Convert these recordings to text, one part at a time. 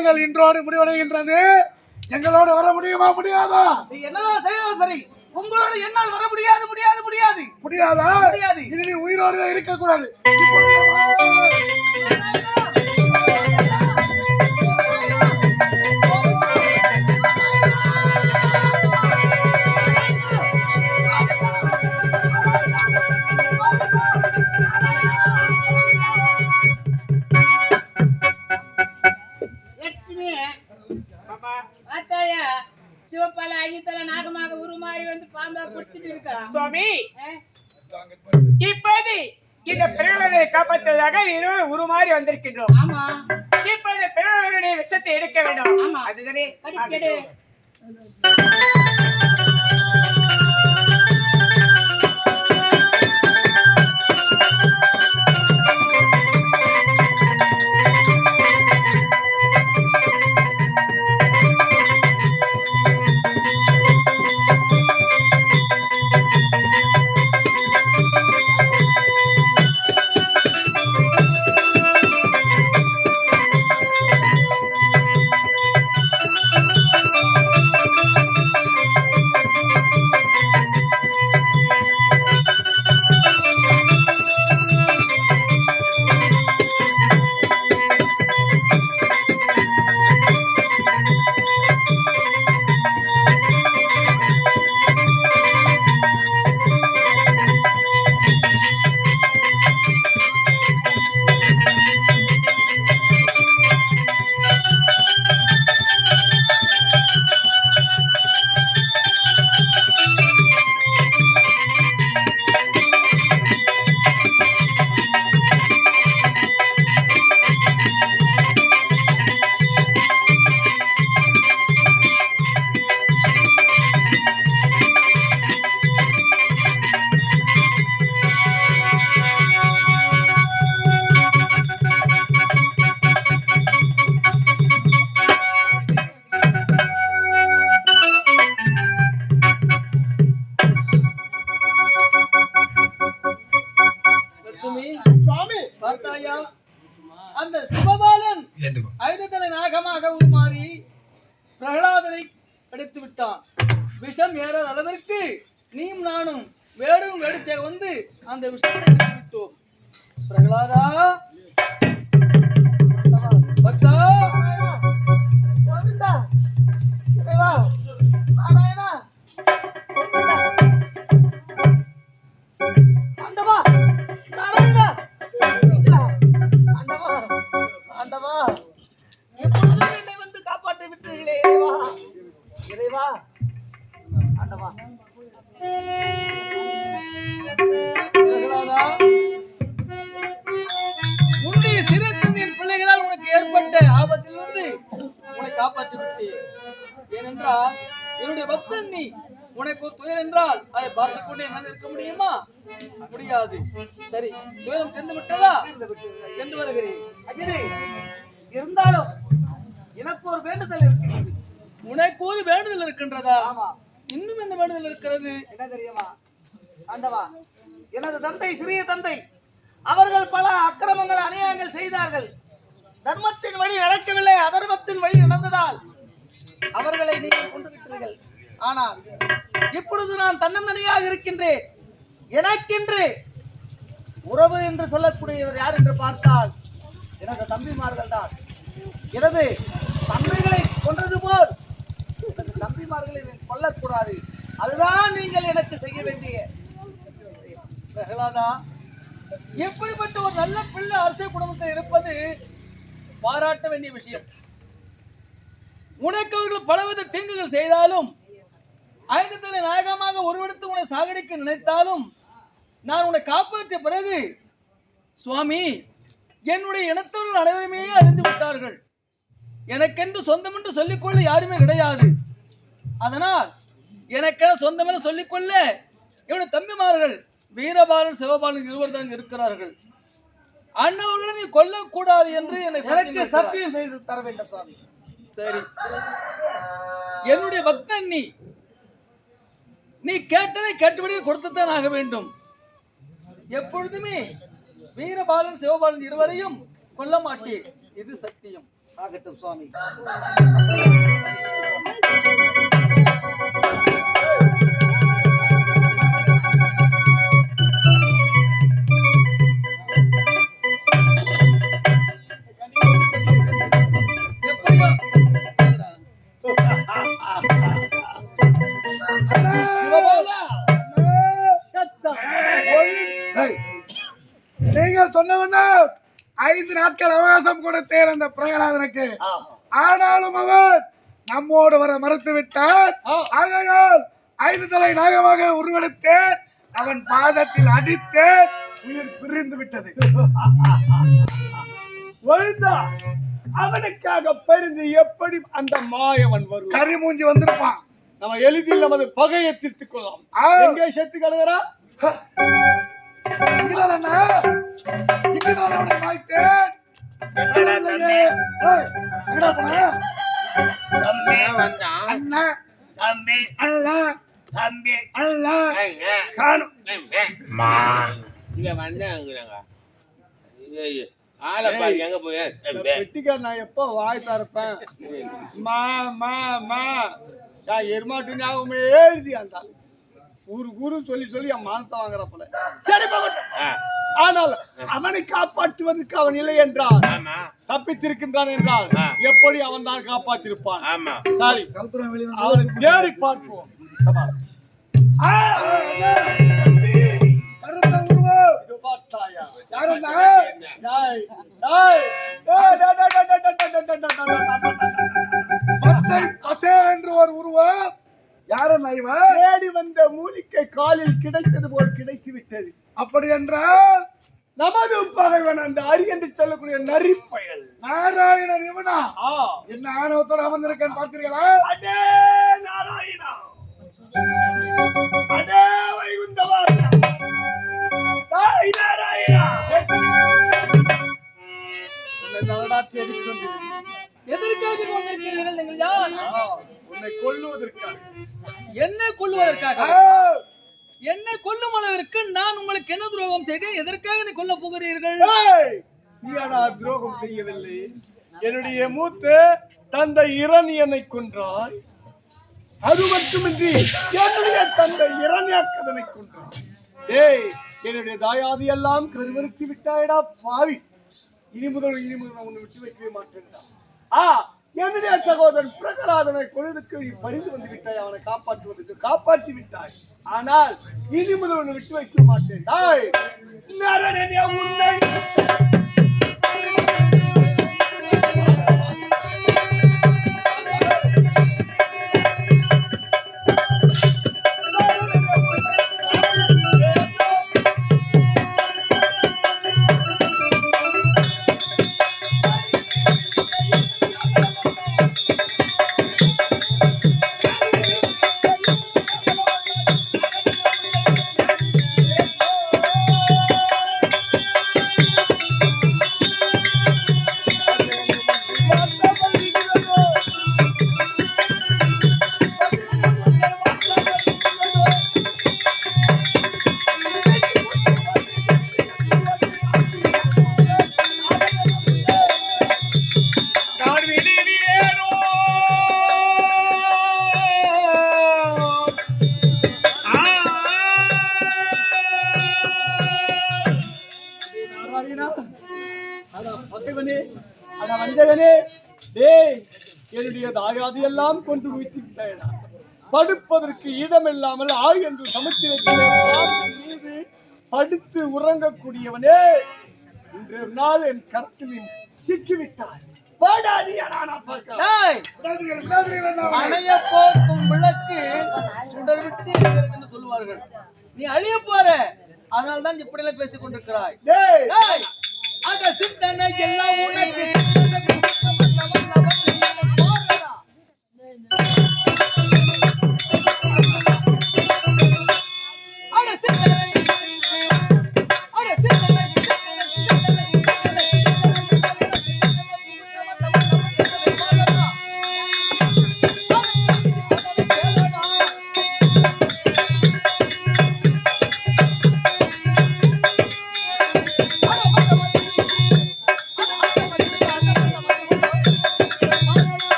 காலங்கள் இன்றோடு முடிவடைகின்றது. எங்களோடு வர முடியுமா முடியாதா? நீ என்னதான் செய்தாலும் சரி, உங்களோட என்னால் வர முடியாது முடியாது முடியாது முடியாதா? முடியாது. இனி நீ உயிரோடு இருக்க கூடாது. சிவப்பால அழித்தல நாகமாக உருமாறி வந்து பாம்பா குடிச்சிட்டு இருக்கா சுவாமி. இப்போது இந்த பிறவரை காப்பாற்றுவதாக இருவர் உருமாறி வந்திருக்கின்றோம். ஆமா, இப்போது பிறவருடைய விஷத்தை எடுக்க வேண்டும். ஆமா, அதுதானே அடிக்கடி அந்த சிவபாலன் ஐதத்தலை நாகமாக உருமாறி பிரகலாதனை அடித்து விட்டான். விஷம் ஏறாத அளவிற்கு நீயும் நானும் வேடும் வேடிச்சேக வந்து அந்த விஷத்தை அடித்து விட்டோம். பிரகலாதா, பக்தா, கோவிந்தா, இறைவா, நாராயணா, ஆண்டவா, நாராயணா, ஆண்டவா, ஆண்டவா, எப்பொழுதும் என்னை வந்து காப்பாற்றி விட்டீர்களே இறைவா, இறைவா, ஆண்டவா. பிரகலாதா, உன்னுடைய சிறு தந்தையின் பிள்ளைகளால் உனக்கு ஏற்பட்ட ஆபத்திலிருந்து உன்னை காப்பாற்றி விட்டேன். ஏனென்றால் என்னுடைய பக்தன் நீ. உனக்கு ஒரு துயர் என்றால் அதை பார்த்துக் கொண்டே என்னால் இருக்க முடியுமா? முடியாது. சரி, துயரம் சென்று விட்டதா? சென்று வருகிறேன். அஜினே, இருந்தாலும் எனக்கு ஒரு வேண்டுதல் இருக்கிறது. உனக்கு ஒரு வேண்டுதல் இருக்கின்றதா? ஆமா. இன்னும் என்ன வேண்டுதல் இருக்கிறது? என்ன தெரியுமா? ஆண்டவா, எனது தந்தை, சிறிய தந்தை, அவர்கள் பல அக்கிரமங்கள் அநியாயங்கள் செய்தார்கள். தர்மத்தின் வழி நடக்கவில்லை, அதர்மத்தின் வழி நடந்ததால் அவர்களை நீங்கள் கொண்டு விட்டீர்கள். ஆனால் இப்பொழுது நான் தன்னந்தனியாக இருக்கின்றேன். எனக்கென்று உறவு என்று சொல்லக்கூடியவர் யார் என்று பார்த்தால் எனது தம்பிமார்கள் தான். எனது தந்தைகளை கொன்றது போல் எனது தம்பிமார்களை கொல்லக்கூடாது. அதுதான் நீங்கள் எனக்கு செய்ய வேண்டிய. பிரகலாதா, எப்படிப்பட்ட ஒரு நல்ல பிள்ளை அரசு குடும்பத்தில் இருப்பது பாராட்ட வேண்டிய விஷயம். உனக்கு அவர்கள் பலவித தீங்குகள் செய்தாலும், ஐந்தத்தலை நாயகமாக ஒருவெடுத்து உன்னை சாகடிக்க நினைத்தாலும், நான் உன்னை காப்பாற்றிய பிறகு சுவாமி, என்னுடைய இனத்தவர்கள் அனைவருமே அறிந்து விட்டார்கள். எனக்கென்று சொந்தம் என்று சொல்லிக்கொள்ள யாருமே கிடையாது. அதனால் எனக்கென சொந்தம் என சொல்லிக்கொள்ள என்னுடைய தம்பிமார்கள் வீரபாலன், சிவபாலன் இருவர் தான் இருக்கிறார்கள். அண்ணவர்களை நீ கொல்லக்கூடாது என்று எனக்கு சத்தியம் செய்து தர வேண்டும் சுவாமி. சரி, என்னுடைய பக்தன் நீ. நீ கேட்டதை கேட்டபடியே கொடுத்துத்தான் ஆக வேண்டும். எப்பொழுதுமே வீரபாலன், சிவபாலன் இருவரையும் கொல்ல மாட்டேன். இது சத்தியம். ஆகட்டும் சுவாமி. எப்படியோ ஏய், நீங்கள் சொன்னவன 5 நாட்கள் அவகாசம் கொடுத்தேன் அந்த பிரகலாதனுக்கு. ஆனாலும் அவர் நம்மோடு வர மறுத்து விட்டார். ஆகையால் 5 தலை நாகமாக உருவெடுத்தேன். அவன் பாதத்தில் அடித்து உயிர் பிரிந்து விட்டது. ஒழுந்தா அவனுக்காக பரிந்து எப்படி அந்த மாயவன் வரும்? கரிமூஞ்சி வந்திருப்பான். நம்ம எளிதில் நமது பகையை தீர்த்துக் கொள்ளலாம். எங்கே செத்து கலகிறா? இங்கதான் அண்ணா, இங்கதான் அவனை மாய்த்தேன். ஏய், எங்கடா போன? அண்ணா, அண்ணா, அண்ணா. காணும். வெட்டிக்கார நான் எப்போ வாய் தரப்பேன்? மா மா மா நான் எருமாட்டு ஞாபகமே எழுதி அந்த குரு சொல்லி சொல்லி என் மானத்தை வாங்குறப்பல. சரி போகட்டும். ஆனால் அவனை காப்பாற்றுவதற்கு அவன் இல்லை என்றால், தப்பித்திருக்கின்றான் என்றால் எப்படி அவன் தான் காப்பாற்றிருப்பான்? சரி, அவனை தேடி பார்ப்போம். என்று ஒரு உருவம். யாரண்ணா இவன்? தேடி வந்த மூலிகை காலில் கிடைத்தது போல் கிடைத்து விட்டது. அப்படி என்றால் நமது பகைவன் அந்த அரி என்று சொல்லக்கூடிய நரிப்பயல் நாராயணன் இவனா? என்ன ஆணவத்தோடு அமர்ந்திருக்கேன் பார்த்தீர்களா? அடே நாராயணா, அடே வைகுந்தவா, நாராயணா, உன்னை நாடா தேடிக் கொண்டிருக்கிறேன். எதற்காக வந்திருக்கிறீர்கள் நீங்கள்? யார்? உன்னை கொல்லுவதற்காக. என்ன கொல்லுவதற்காக? என்னை கொல்லும் அளவிற்கு நான் உங்களுக்கு என்ன துரோகம் செய்தேன்? எதற்காக நீ கொல்ல போகிறீர்கள்? நீ துரோகம் செய்யவில்லை. என்னுடைய மூத்த தந்தை இரணியனை கொன்றாய். அது மட்டுமின்றி என்னுடைய தந்தை இரணியாக்கதனை கொன்றான். ஏய், என்னுடைய தாயாதி எல்லாம் கருவறுத்து விட்டாயடா பாவி. இனி முதல் உன்னை விட்டு வைக்கவே மாட்டேன்டா. என்னுடைய சகோதரன் பிரகலாதனை கொள்வதற்கு பறிந்து வந்து விட்டாய். அவனை காப்பாற்றுவதற்கு காப்பாற்றி விட்டாய். ஆனால் இனி முதல் உன்னை விட்டு வைக்க மாட்டேன். உன்னை என்னுடைய தாயாதி எல்லாம் கொண்டு வைத்து விட்டாயடா. படுப்பதற்கு இடமில்லாமல் ஆய் என்று சமுத்திரத்திலே மீது படுத்து உறங்கக்கூடியவனே, இன்று நாள் என் கருத்தில் சிக்கிவிட்டாய். அணைய போக்கும் விளக்கு சுடர் விட்டு என்று சொல்லுவார்கள். நீ அழிய போற, அதனால தான் இப்படி எல்லாம் பேசிக் கொண்டிருக்கிறாய். அத சிந்தனை எல்லாம் உனக்கு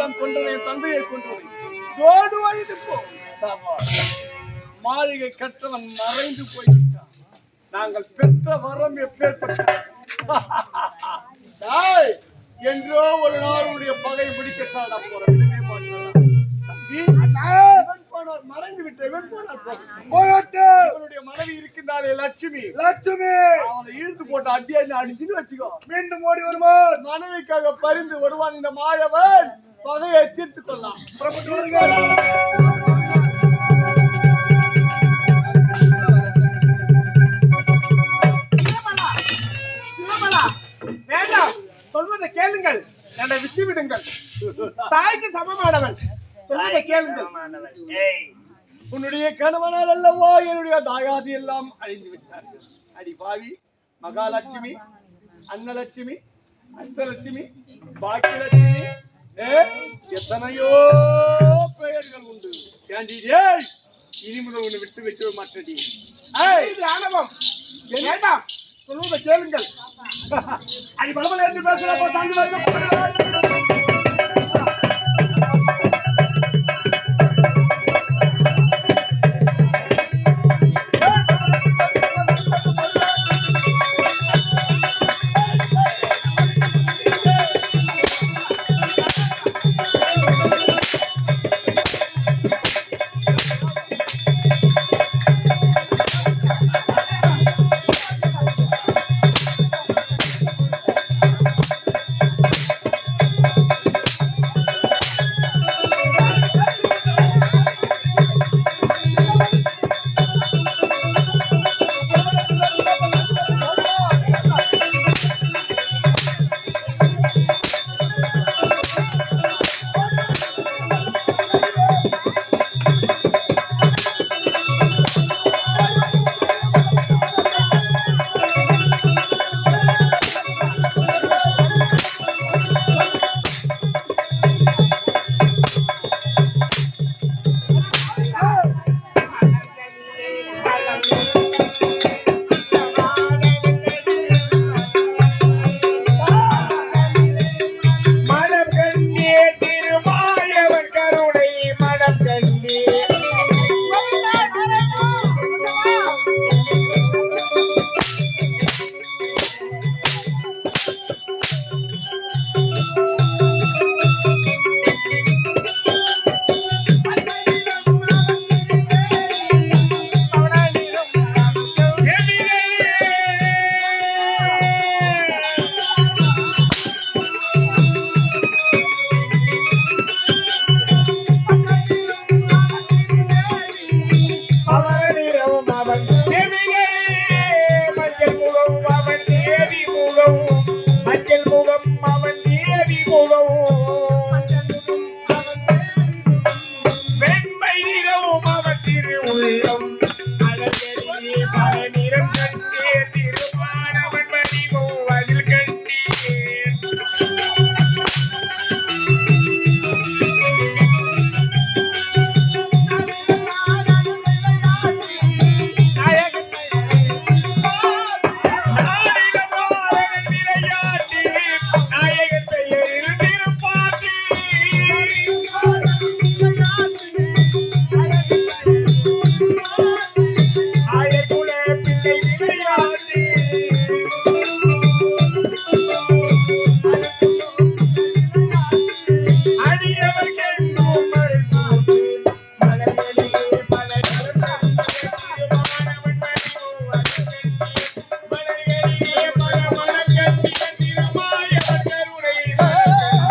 எல்லாம் கொண்டவன் என் தந்தையை கொண்டவன் தோடு வயது போ மாளிகை கற்றவன் மறைந்து போய்விட்டான். நாங்கள் பெற்ற வரம் எப்பேற்பட்ட என்றோ ஒரு நாள் உடைய பகை பிடிக்கட்டாடா போற விடவே மாட்டான். தம்பி இவன் போனார், மறைந்து விட்ட இவன் போனார். இவனுடைய மனைவி இருக்கின்றாரே லட்சுமி, அவனை இழுத்து போட்ட அடியா அடிச்சுன்னு வச்சுக்கோ. மீண்டும் ஓடி வருவான். மனைவிக்காக பரிந்து வருவான் இந்த மாயவன். பகையை தீர்த்து கொள்ளலாம். புறப்பட்டு வருகிறார். வேண்டாம், சொல்வதை கேளுங்கள், என்னை விட்டு விடுங்கள். தாய்க்கு சமமானவன், சொல்வதை கேளுங்கள். உன்னுடைய கணவனால் அல்லவா என்னுடைய தாயாதி எல்லாம் அழிந்து விட்டார்கள். அடி பாவி, மகாலட்சுமி, அன்னலட்சுமி, அஷ்டலட்சுமி, பாக்கியலட்சுமி, எத்தனையோ பெயர்கள் உண்டு. இனி முதல் ஒன்று விட்டு வைக்க மாட்டடி. ஆணவம் வேண்டாம், சொல்வதை கேளுங்கள். அடி பலபல என்று பேசுறப்போ தாண்டி வருக.